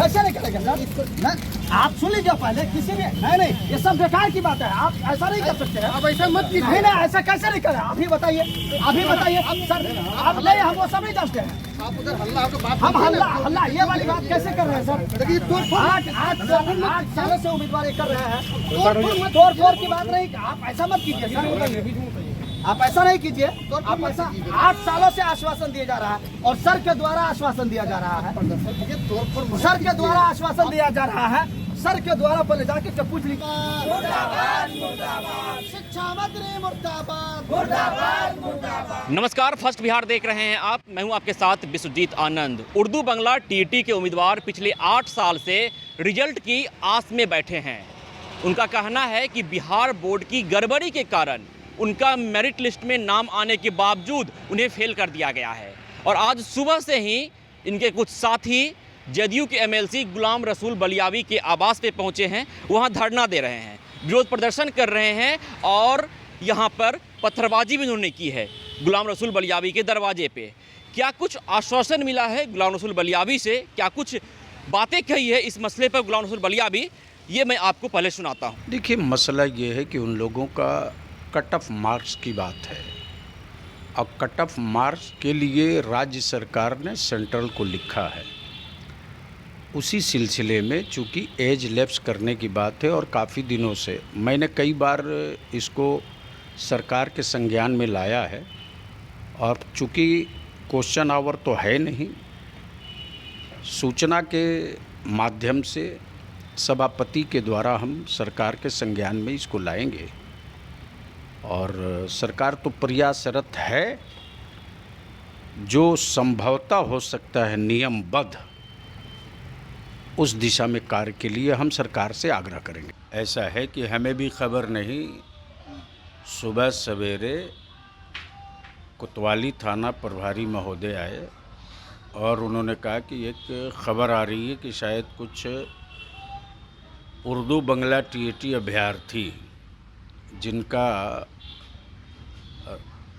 ऐसे नहीं करेगा सर ना। आप सुन लीजिए पहले, किसी ने नहीं, ये सब बेकार की बात है। आप ऐसा नहीं कर सकते हैं। आप ऐसा मत कीजिए। नहीं नहीं, ऐसा कैसे नहीं करें? अभी बताइए सर। आप नहीं, हम वो सब नहीं जानते हैं। आप उधर हल्ला, आपको बात हम हल्ला ये वाली बात कैसे कर रहे हैं सर? देखिए, आठ सालों से उम्मीदवार ये कर रहे हैं। तोड़ फोड़ की बात नहीं, आप ऐसा मत कीजिए सर। आप ऐसा नहीं कीजिए। आप ऐसा 8 सालों से आश्वासन दिया जा रहा है और सर के द्वारा आश्वासन दिया जा रहा है। सर के द्वारा आश्वासन दिया जा रहा है। सर के द्वारा पहले जाके के पूछ लीजिए। शिक्षा मंत्री मुर्दाबाद। नमस्कार, फर्स्ट बिहार देख रहे हैं आप। मैं हूं आपके साथ विश्वजीत आनंद। उर्दू बंगला टीईटी के उम्मीदवार पिछले 8 साल से रिजल्ट की आस में बैठे हैं। उनका कहना है कि बिहार बोर्ड की गड़बड़ी के कारण उनका मेरिट लिस्ट में नाम आने के बावजूद उन्हें फेल कर दिया गया है। और आज सुबह से ही इनके कुछ साथी जदयू के एमएलसी गुलाम रसूल बलियावी के आवास पे पहुंचे हैं। वहां धरना दे रहे हैं, विरोध प्रदर्शन कर रहे हैं और यहां पर पत्थरबाजी भी उन्होंने की है गुलाम रसूल बलियावी के दरवाजे पे। क्या कुछ आश्वासन मिला है गुलाम रसूल बलियावी से, क्या कुछ बातें कही है इस मसले पर गुलाम रसूल बलियावी, ये मैं आपको पहले सुनाता हूँ। देखिए, मसला ये है कि उन लोगों का कट ऑफ मार्क्स की बात है। अब कट ऑफ मार्क्स के लिए राज्य सरकार ने सेंट्रल को लिखा है। उसी सिलसिले में चूँकि एज लैप्स करने की बात है और काफ़ी दिनों से मैंने कई बार इसको सरकार के संज्ञान में लाया है और चूँकि क्वेश्चन आवर तो है नहीं, सूचना के माध्यम से सभापति के द्वारा हम सरकार के संज्ञान में इसको लाएंगे और सरकार तो प्रयासरत है। जो संभवतः हो सकता है नियमबद्ध, उस दिशा में कार्य के लिए हम सरकार से आग्रह करेंगे। ऐसा है कि हमें भी खबर नहीं, सुबह सवेरे कोतवाली थाना प्रभारी महोदय आए और उन्होंने कहा कि एक खबर आ रही है कि शायद कुछ उर्दू बंगला टीईटी अभ्यर्थी जिनका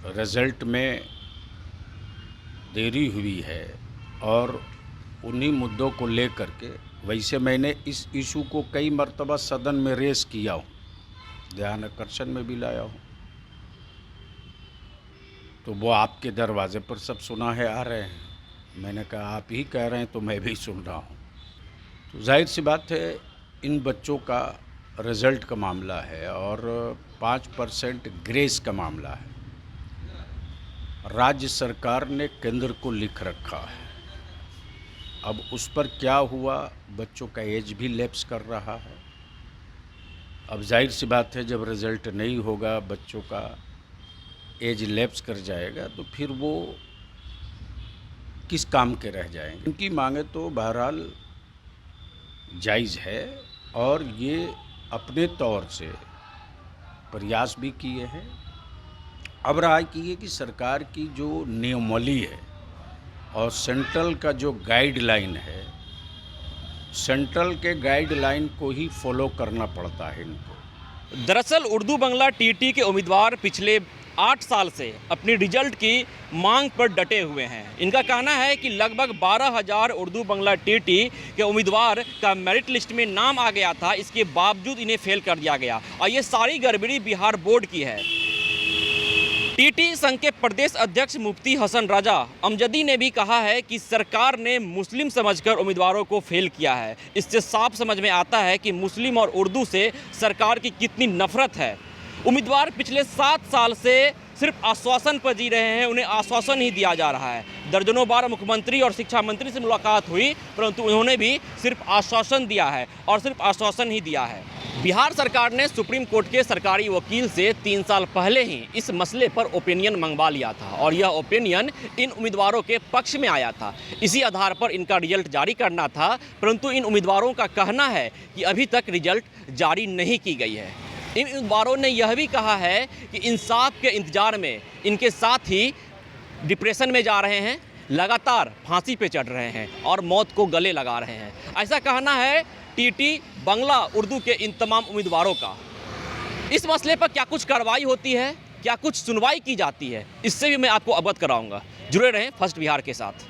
रिज़ल्ट में देरी हुई है और उन्हीं मुद्दों को लेकर के, वैसे मैंने इस इशू को कई मर्तबा सदन में रेस किया हूँ, ध्यान आकर्षण में भी लाया हूँ, तो वो आपके दरवाजे पर सब सुना है आ रहे हैं। मैंने कहा आप ही कह रहे हैं तो मैं भी सुन रहा हूँ। तो जाहिर सी बात है, इन बच्चों का रिज़ल्ट का मामला है और 5% ग्रेस का मामला है। राज्य सरकार ने केंद्र को लिख रखा है। अब उस पर क्या हुआ, बच्चों का एज भी लैप्स कर रहा है। अब जाहिर सी बात है, जब रिज़ल्ट नहीं होगा, बच्चों का एज लैप्स कर जाएगा तो फिर वो किस काम के रह जाएंगे। उनकी मांगे तो बहरहाल जायज़ है और ये अपने तौर से प्रयास भी किए हैं। अब राय की है कि सरकार की जो नियमावली है और सेंट्रल का जो गाइडलाइन है, सेंट्रल के गाइडलाइन को ही फॉलो करना पड़ता है इनको। दरअसल उर्दू बंगला टीईटी के उम्मीदवार पिछले 8 साल से अपनी रिजल्ट की मांग पर डटे हुए हैं। इनका कहना है कि लगभग 12,000 उर्दू बंगला टीईटी के उम्मीदवार का मेरिट लिस्ट में नाम आ गया था, इसके बावजूद इन्हें फेल कर दिया गया और ये सारी गड़बड़ी बिहार बोर्ड की है। टीईटी संघ के प्रदेश अध्यक्ष मुफ्ती हसन रजा अमजदी ने भी कहा है कि सरकार ने मुस्लिम समझकर उम्मीदवारों को फेल किया है। इससे साफ समझ में आता है कि मुस्लिम और उर्दू से सरकार की कितनी नफरत है। उम्मीदवार पिछले 7 साल से सिर्फ आश्वासन पर जी रहे हैं, उन्हें आश्वासन ही दिया जा रहा है। दर्जनों बार मुख्यमंत्री और शिक्षा मंत्री से मुलाकात हुई, परंतु उन्होंने भी सिर्फ आश्वासन दिया है और सिर्फ आश्वासन ही दिया है। बिहार सरकार ने सुप्रीम कोर्ट के सरकारी वकील से 3 साल पहले ही इस मसले पर ओपिनियन मंगवा लिया था और यह ओपिनियन इन उम्मीदवारों के पक्ष में आया था। इसी आधार पर इनका रिजल्ट जारी करना था, परंतु इन उम्मीदवारों का कहना है कि अभी तक रिजल्ट जारी नहीं की गई है। इन उम्मीदवारों ने यह भी कहा है कि इंसाफ के इंतजार में इनके साथी डिप्रेशन में जा रहे हैं, लगातार फांसी पे चढ़ रहे हैं और मौत को गले लगा रहे हैं। ऐसा कहना है टीईटी बंगला उर्दू के इन तमाम उम्मीदवारों का। इस मसले पर क्या कुछ कार्रवाई होती है, क्या कुछ सुनवाई की जाती है, इससे भी मैं आपको अवगत कराऊंगा। जुड़े रहें फर्स्ट बिहार के साथ।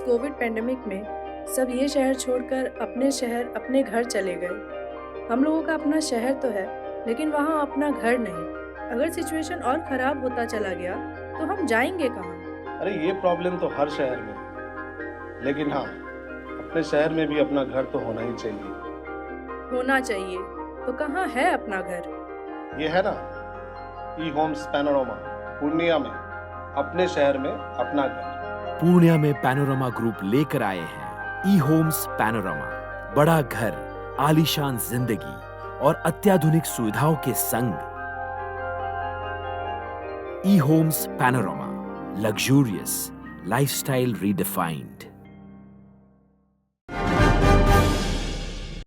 कोविड पेंडेमिक में सब ये शहर छोड़कर अपने शहर अपने घर चले गए। हम लोगों का अपना शहर तो है, लेकिन वहाँ अपना घर नहीं। अगर सिचुएशन और ख़राब होता चला गया तो हम जाएंगे कहाँ? अरे ये प्रॉब्लम तो हर शहर में है, लेकिन हाँ, अपने शहर में भी अपना घर तो होना ही चाहिए। होना चाहिए तो कहाँ है अपना घर? ये है ना, ई होम्स पैनोरमा, पूर्णिया में, अपने शहर में अपना घर। पूर्णिया में पैनोरमा ग्रुप लेकर आए हैं ई होम्स पैनोरमा। बड़ा घर, आलीशान जिंदगी और अत्याधुनिक सुविधाओं के संग। E homes panorama, luxurious lifestyle redefined.